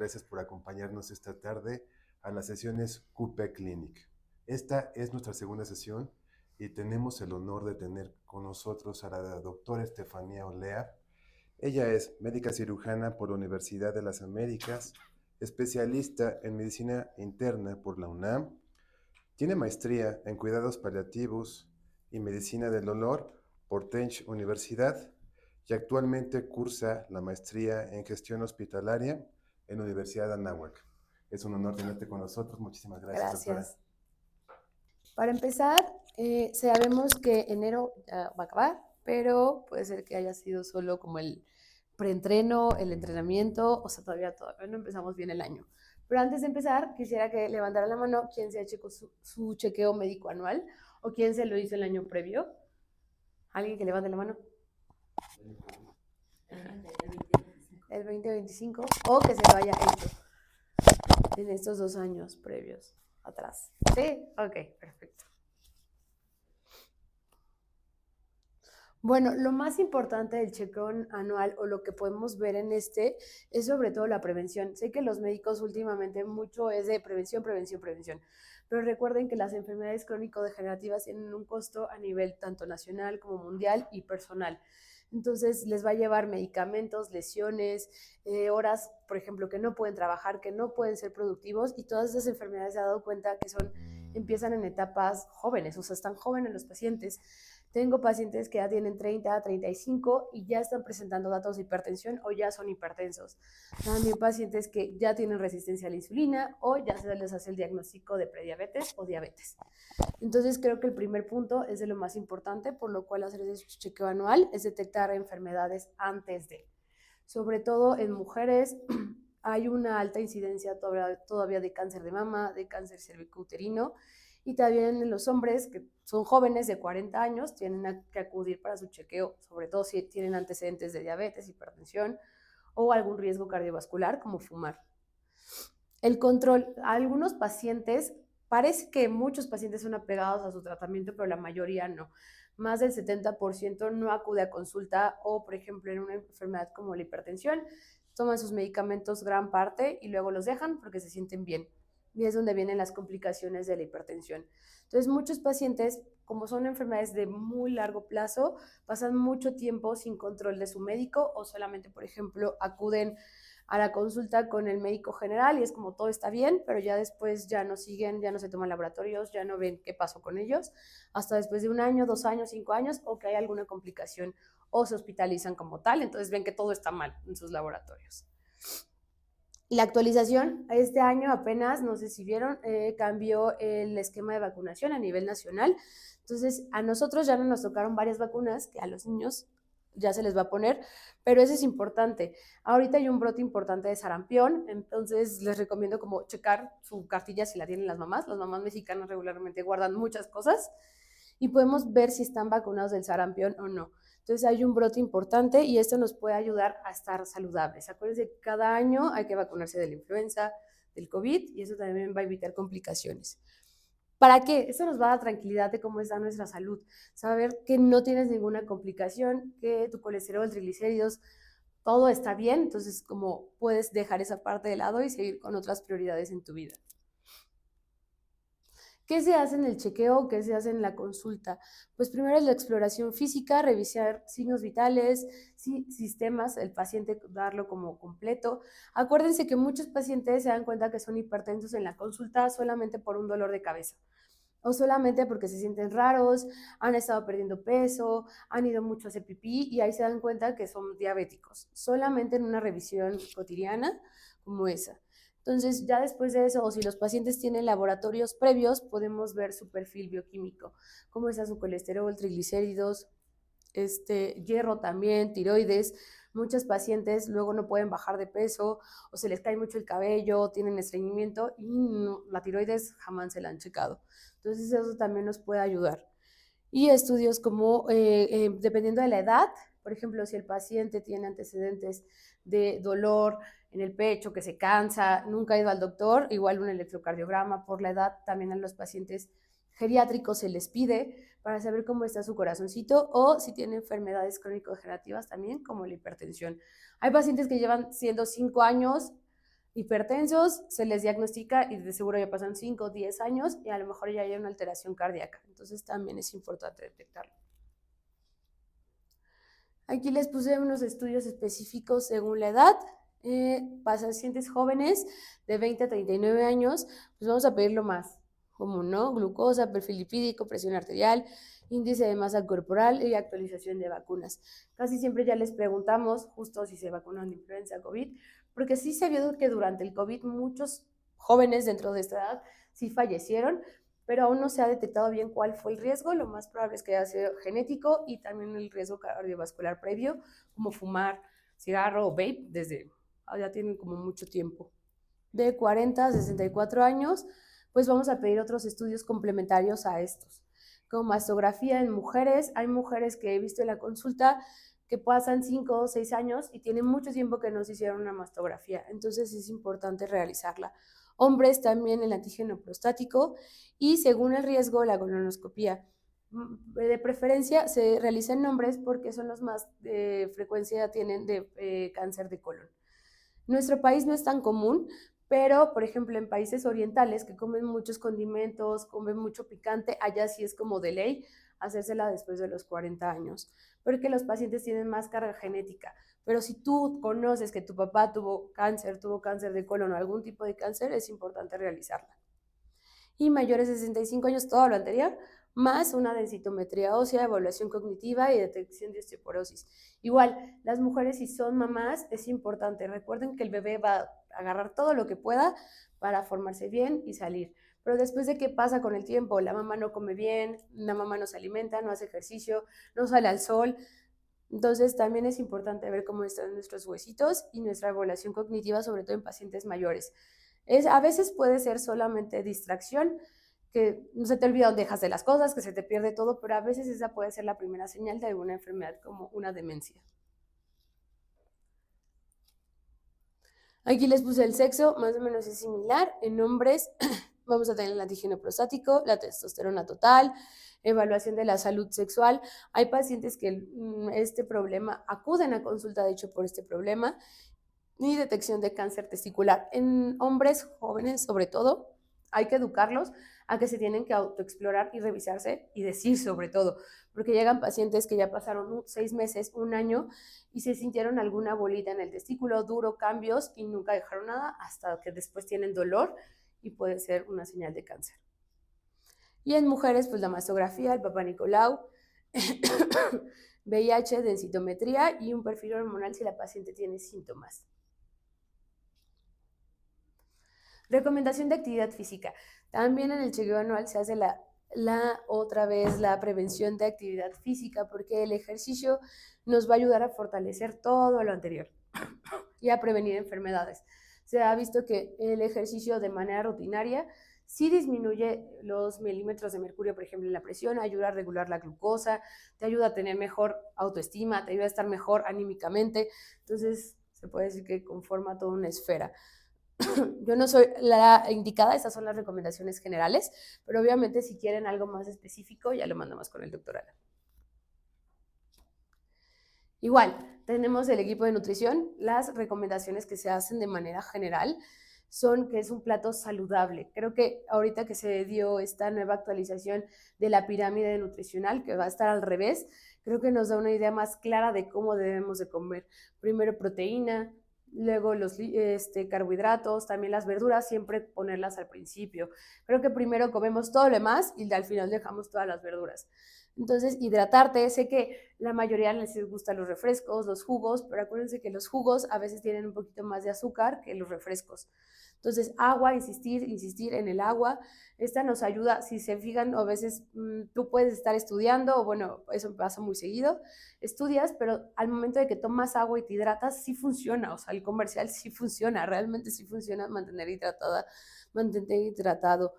gracias por acompañarnos esta tarde a las sesiones QP Clinic. Esta es nuestra segunda sesión y tenemos el honor de tener con nosotros a la doctora Estefanía Olea. Ella es médica cirujana por la Universidad de las Américas, especialista en medicina interna por la UNAM, tiene maestría en cuidados paliativos y medicina del dolor por Tench Universidad y actualmente cursa la maestría en gestión hospitalaria en la Universidad de Anáhuac. Es un honor tenerte con nosotros. Muchísimas gracias, doctora. Para empezar, sabemos que enero va a acabar, pero puede ser que haya sido solo como el preentreno, el entrenamiento, o sea, todavía no empezamos bien el año. Pero antes de empezar, quisiera que levantaran la mano quien se ha hecho su chequeo médico anual o quien se lo hizo el año previo. ¿Alguien que levante la mano? El 2025, o que se lo haya hecho en estos 2 años previos atrás. ¿Sí? Ok, perfecto. Bueno, lo más importante del chequeo anual o lo que podemos ver en este es sobre todo la prevención. Sé que los médicos últimamente mucho es de prevención, pero recuerden que las enfermedades crónico-degenerativas tienen un costo a nivel tanto nacional como mundial y personal. Entonces les va a llevar medicamentos, lesiones, horas, por ejemplo, que no pueden trabajar, que no pueden ser productivos, y todas esas enfermedades se han dado cuenta que empiezan en etapas jóvenes, o sea, están jóvenes los pacientes. Tengo pacientes que ya tienen 30, 35 y ya están presentando datos de hipertensión o ya son hipertensos. También pacientes que ya tienen resistencia a la insulina o ya se les hace el diagnóstico de prediabetes o diabetes. Entonces creo que el primer punto es de lo más importante, por lo cual hacer ese chequeo anual es detectar enfermedades antes de. Sobre todo en mujeres hay una alta incidencia todavía de cáncer de mama, de cáncer cervicouterino, y también en los hombres que son jóvenes de 40 años tienen que acudir para su chequeo, sobre todo si tienen antecedentes de diabetes, hipertensión o algún riesgo cardiovascular como fumar. El control, algunos pacientes, parece que muchos pacientes son apegados a su tratamiento, pero la mayoría no. Más del 70% no acude a consulta o, por ejemplo, en una enfermedad como la hipertensión, toman sus medicamentos gran parte y luego los dejan porque se sienten bien. Y es donde vienen las complicaciones de la hipertensión. Entonces, muchos pacientes, como son enfermedades de muy largo plazo, pasan mucho tiempo sin control de su médico o solamente, por ejemplo, acuden a la consulta con el médico general y es como todo está bien, pero ya después ya no siguen, ya no se toman laboratorios, ya no ven qué pasó con ellos, hasta después de 1 año, 2 años, 5 años, o que hay alguna complicación o se hospitalizan como tal, entonces ven que todo está mal en sus laboratorios. Y la actualización, este año apenas, no sé si vieron, cambió el esquema de vacunación a nivel nacional. Entonces, a nosotros ya no nos tocaron varias vacunas que a los niños ya se les va a poner, pero eso es importante. Ahorita hay un brote importante de sarampión, entonces les recomiendo como checar su cartilla si la tienen las mamás. Las mamás mexicanas regularmente guardan muchas cosas y podemos ver si están vacunados del sarampión o no. Entonces hay un brote importante y esto nos puede ayudar a estar saludables. Acuérdense que cada año hay que vacunarse de la influenza, del COVID, y eso también va a evitar complicaciones. ¿Para qué? Eso nos va a dar tranquilidad de cómo está nuestra salud. Saber que no tienes ninguna complicación, que tu colesterol, triglicéridos, todo está bien. Entonces, como puedes dejar esa parte de lado y seguir con otras prioridades en tu vida. ¿Qué se hace en el chequeo? ¿Qué se hace en la consulta? Pues primero es la exploración física, revisar signos vitales, sistemas, el paciente darlo como completo. Acuérdense que muchos pacientes se dan cuenta que son hipertensos en la consulta solamente por un dolor de cabeza o solamente porque se sienten raros, han estado perdiendo peso, han ido mucho a hacer pipí y ahí se dan cuenta que son diabéticos, solamente en una revisión cotidiana como esa. Entonces, ya después de eso, o si los pacientes tienen laboratorios previos, podemos ver su perfil bioquímico, cómo está su colesterol, triglicéridos, hierro también, tiroides. Muchos pacientes luego no pueden bajar de peso o se les cae mucho el cabello, tienen estreñimiento y no, la tiroides jamás se la han checado. Entonces eso también nos puede ayudar. Y estudios como, dependiendo de la edad, por ejemplo, si el paciente tiene antecedentes de dolor en el pecho, que se cansa, nunca ha ido al doctor, igual un electrocardiograma. Por la edad también a los pacientes geriátricos se les pide para saber cómo está su corazoncito o si tiene enfermedades crónico-degenerativas también, como la hipertensión. Hay pacientes que llevan siendo 5 años hipertensos, se les diagnostica y de seguro ya pasan 5 o 10 años y a lo mejor ya hay una alteración cardíaca. Entonces también es importante detectarlo. Aquí les puse unos estudios específicos según la edad. Para pacientes jóvenes de 20 a 39 años, pues vamos a pedir lo más común, ¿no? Glucosa, perfil lipídico, presión arterial, índice de masa corporal y actualización de vacunas. Casi siempre ya les preguntamos justo si se vacunan de influenza, COVID, porque sí se vio que durante el COVID muchos jóvenes dentro de esta edad sí fallecieron, pero aún no se ha detectado bien cuál fue el riesgo. Lo más probable es que haya sido genético y también el riesgo cardiovascular previo, como fumar cigarro o vape, desde ya tienen como mucho tiempo. De 40 a 64 años, pues vamos a pedir otros estudios complementarios a estos, como mastografía en mujeres. Hay mujeres que he visto en la consulta que pasan 5 o 6 años y tienen mucho tiempo que no se hicieron una mastografía, entonces es importante realizarla. Hombres también el antígeno prostático y según el riesgo la colonoscopía. De preferencia se realiza en hombres porque son los más frecuencia tienen de cáncer de colon. Nuestro país no es tan común, pero por ejemplo en países orientales que comen muchos condimentos, comen mucho picante, allá sí es como de ley hacérsela después de los 40 años, porque los pacientes tienen más carga genética. Pero si tú conoces que tu papá tuvo cáncer de colon o algún tipo de cáncer, es importante realizarla. Y mayores de 65 años, todo lo anterior, más una densitometría ósea, evaluación cognitiva y detección de osteoporosis. Igual, las mujeres si son mamás, es importante. Recuerden que el bebé va a agarrar todo lo que pueda para formarse bien y salir. Pero después de qué pasa con el tiempo, la mamá no come bien, la mamá no se alimenta, no hace ejercicio, no sale al sol. Entonces también es importante ver cómo están nuestros huesitos y nuestra evaluación cognitiva, sobre todo en pacientes mayores. A veces puede ser solamente distracción, que no se te olvida dónde dejaste las cosas, que se te pierde todo, pero a veces esa puede ser la primera señal de alguna enfermedad como una demencia. Aquí les puse el sexo, más o menos es similar. En hombres vamos a tener el antígeno prostático, la testosterona total, evaluación de la salud sexual. Hay pacientes que este problema acuden a consulta, de hecho, por este problema, y detección de cáncer testicular. En hombres jóvenes, sobre todo, hay que educarlos a que se tienen que autoexplorar y revisarse y decir sobre todo, porque llegan pacientes que ya pasaron 6 meses, un año y se sintieron alguna bolita en el testículo, duro, cambios y nunca dejaron nada hasta que después tienen dolor y puede ser una señal de cáncer. Y en mujeres, pues la mastografía, el Papá Nicolau, VIH, densitometría y un perfil hormonal si la paciente tiene síntomas. Recomendación de actividad física. También en el chequeo anual se hace otra vez la prevención de actividad física porque el ejercicio nos va a ayudar a fortalecer todo lo anterior y a prevenir enfermedades. Se ha visto que el ejercicio de manera rutinaria sí disminuye los milímetros de mercurio, por ejemplo, en la presión, ayuda a regular la glucosa, te ayuda a tener mejor autoestima, te ayuda a estar mejor anímicamente. Entonces, se puede decir que conforma toda una esfera. Yo no soy la indicada, estas son las recomendaciones generales, pero obviamente si quieren algo más específico ya lo mandamos con el doctor Alan. Igual, tenemos el equipo de nutrición. Las recomendaciones que se hacen de manera general son que es un plato saludable. Creo que ahorita que se dio esta nueva actualización de la pirámide nutricional, que va a estar al revés, creo que nos da una idea más clara de cómo debemos de comer. Primero proteína, luego los carbohidratos, también las verduras, siempre ponerlas al principio. Creo que primero comemos todo lo demás y al final dejamos todas las verduras. Entonces, hidratarte, sé que la mayoría les gustan los refrescos, los jugos, pero acuérdense que los jugos a veces tienen un poquito más de azúcar que los refrescos. Entonces, agua, insistir en el agua. Esta nos ayuda, si se fijan, a veces tú puedes estar estudiando, o bueno, eso pasa muy seguido, estudias, pero al momento de que tomas agua y te hidratas, sí funciona, o sea, el comercial sí funciona, realmente sí funciona mantente hidratado,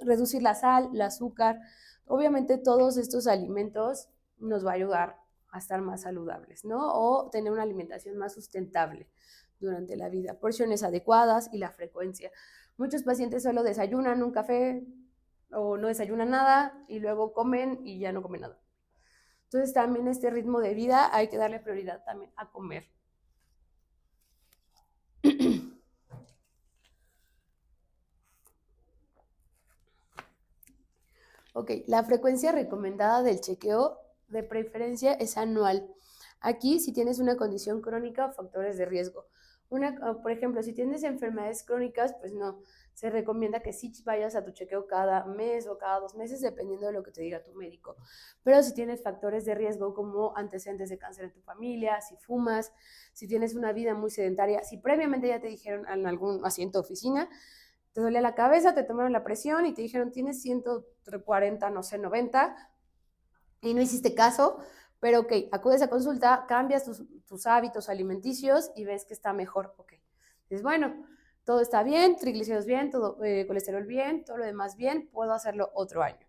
reducir la sal, el azúcar. Obviamente todos estos alimentos nos va a ayudar a estar más saludables, ¿no? O tener una alimentación más sustentable durante la vida, porciones adecuadas y la frecuencia. Muchos pacientes solo desayunan un café o no desayunan nada y luego comen y ya no comen nada. Entonces también este ritmo de vida hay que darle prioridad también a comer. Ok, la frecuencia recomendada del chequeo de preferencia es anual. Aquí, si tienes una condición crónica o factores de riesgo. Por ejemplo, si tienes enfermedades crónicas, pues no, se recomienda que sí vayas a tu chequeo cada mes o cada 2 meses, dependiendo de lo que te diga tu médico. Pero si tienes factores de riesgo como antecedentes de cáncer en tu familia, si fumas, si tienes una vida muy sedentaria, si previamente ya te dijeron en algún asiento de oficina, te dolía la cabeza, te tomaron la presión y te dijeron tienes 140, no sé, 90, y no hiciste caso, pero ok, acudes a consulta, cambias tus hábitos alimenticios y ves que está mejor, ok. Dices, bueno, todo está bien, triglicéridos bien, todo, colesterol bien, todo lo demás bien, puedo hacerlo otro año.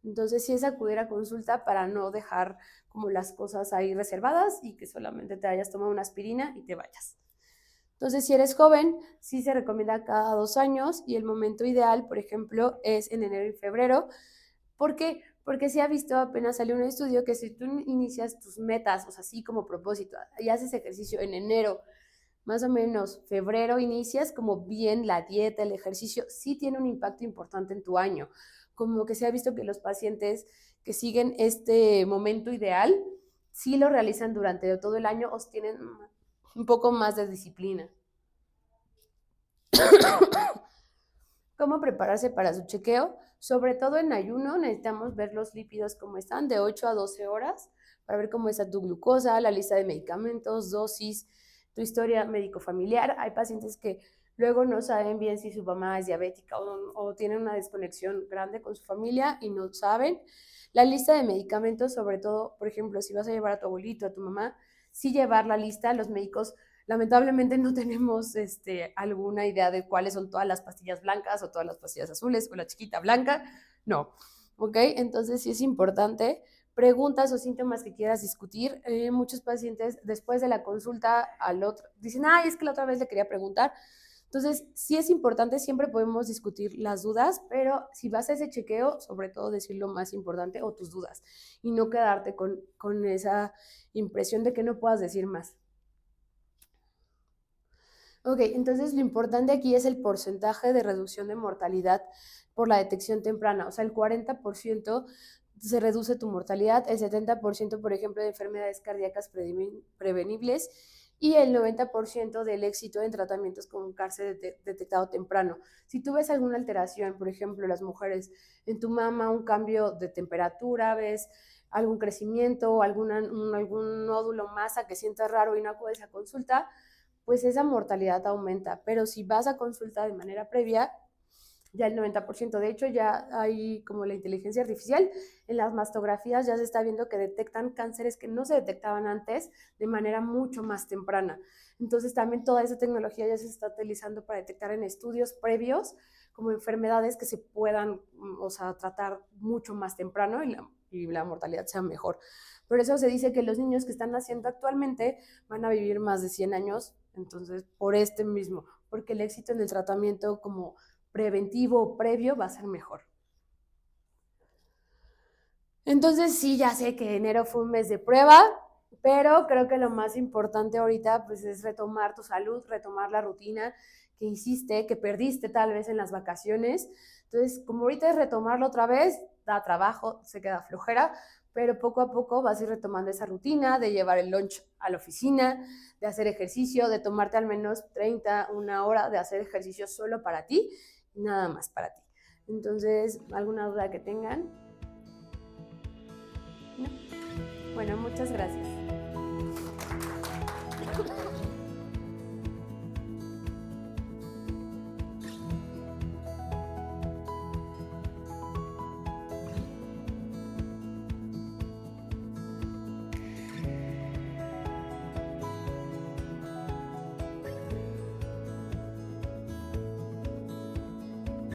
Entonces sí es acudir a consulta para no dejar como las cosas ahí reservadas y que solamente te hayas tomado una aspirina y te vayas. Entonces, si eres joven, sí se recomienda cada 2 años y el momento ideal, por ejemplo, es en enero y febrero. ¿Por qué? Porque se ha visto, apenas salió un estudio, que si tú inicias tus metas, o sea, así como propósito, y haces ejercicio en enero, más o menos febrero inicias, como bien la dieta, el ejercicio, sí tiene un impacto importante en tu año. Como que se ha visto que los pacientes que siguen este momento ideal, sí lo realizan durante todo el año o tienen un poco más de disciplina. ¿Cómo prepararse para su chequeo? Sobre todo en ayuno necesitamos ver los lípidos cómo están, de 8 a 12 horas, para ver cómo está tu glucosa, la lista de medicamentos, dosis, tu historia médico-familiar. Hay pacientes que luego no saben bien si su mamá es diabética o tienen una desconexión grande con su familia y no saben. La lista de medicamentos, sobre todo, por ejemplo, si vas a llevar a tu abuelito, a tu mamá, sí llevar la lista. Los médicos lamentablemente no tenemos alguna idea de cuáles son todas las pastillas blancas o todas las pastillas azules o la chiquita blanca. No, ¿ok? Entonces sí es importante. Preguntas o síntomas que quieras discutir. Muchos pacientes después de la consulta al otro dicen, ay, es que la otra vez le quería preguntar. Entonces, sí es importante, siempre podemos discutir las dudas, pero si vas a ese chequeo, sobre todo decir lo más importante o tus dudas y no quedarte con esa impresión de que no puedas decir más. Ok, entonces lo importante aquí es el porcentaje de reducción de mortalidad por la detección temprana. O sea, el 40% se reduce tu mortalidad, el 70%, por ejemplo, de enfermedades cardíacas prevenibles y el 90% del éxito en tratamientos con cáncer detectado temprano. Si tú ves alguna alteración, por ejemplo, las mujeres, en tu mama, un cambio de temperatura, ves algún crecimiento, algún nódulo, masa que sientas raro y no acudes a consulta, pues esa mortalidad aumenta. Pero si vas a consulta de manera previa, ya el 90%. De hecho, ya hay como la inteligencia artificial, en las mastografías ya se está viendo que detectan cánceres que no se detectaban antes de manera mucho más temprana. Entonces también toda esa tecnología ya se está utilizando para detectar en estudios previos como enfermedades que se puedan, o sea, tratar mucho más temprano y la mortalidad sea mejor. Por eso se dice que los niños que están naciendo actualmente van a vivir más de 100 años, entonces por mismo, porque el éxito en el tratamiento como preventivo o previo va a ser mejor. Entonces sí, ya sé que enero fue un mes de prueba, pero creo que lo más importante ahorita pues es retomar tu salud, retomar la rutina que hiciste, que perdiste tal vez en las vacaciones. Entonces, como ahorita es retomarlo otra vez, da trabajo, se queda flojera, pero poco a poco vas a ir retomando esa rutina de llevar el lunch a la oficina, de hacer ejercicio, de tomarte al menos 30, una hora de hacer ejercicio solo para ti, nada más para ti. Entonces, ¿alguna duda que tengan? No. Bueno, muchas gracias.